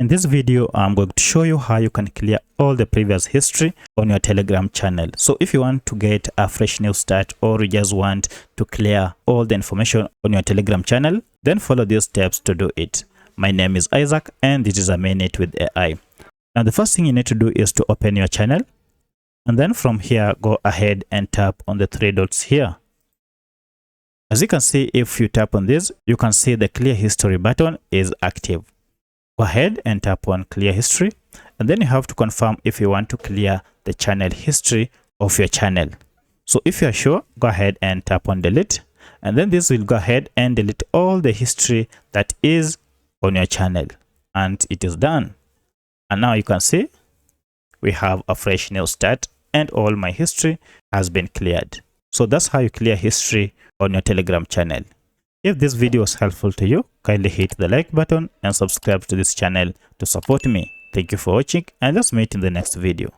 In this video, I'm going to show you how you can clear all the previous history on your Telegram channel. So if you want to get a fresh new start or you just want to clear all the information on your Telegram channel, then follow these steps to do it. My name is Isaac and this is A Minute with AI. Now the first thing you need to do is to open your channel, and then from here go ahead and tap on the three dots here. As you can see, if you tap on this, you can see the clear history button is active. Go ahead and tap on clear history, and then you have to confirm if you want to clear the channel history of your channel. So if you are sure, go ahead and tap on delete, and then this will go ahead and delete all the history that is on your channel, and it is done. And now you can see we have a fresh new start and all my history has been cleared. So that's how you clear history on your Telegram channel. If this video was helpful to you, kindly hit the like button and subscribe to this channel to support me. Thank you for watching, and let's meet in the next video.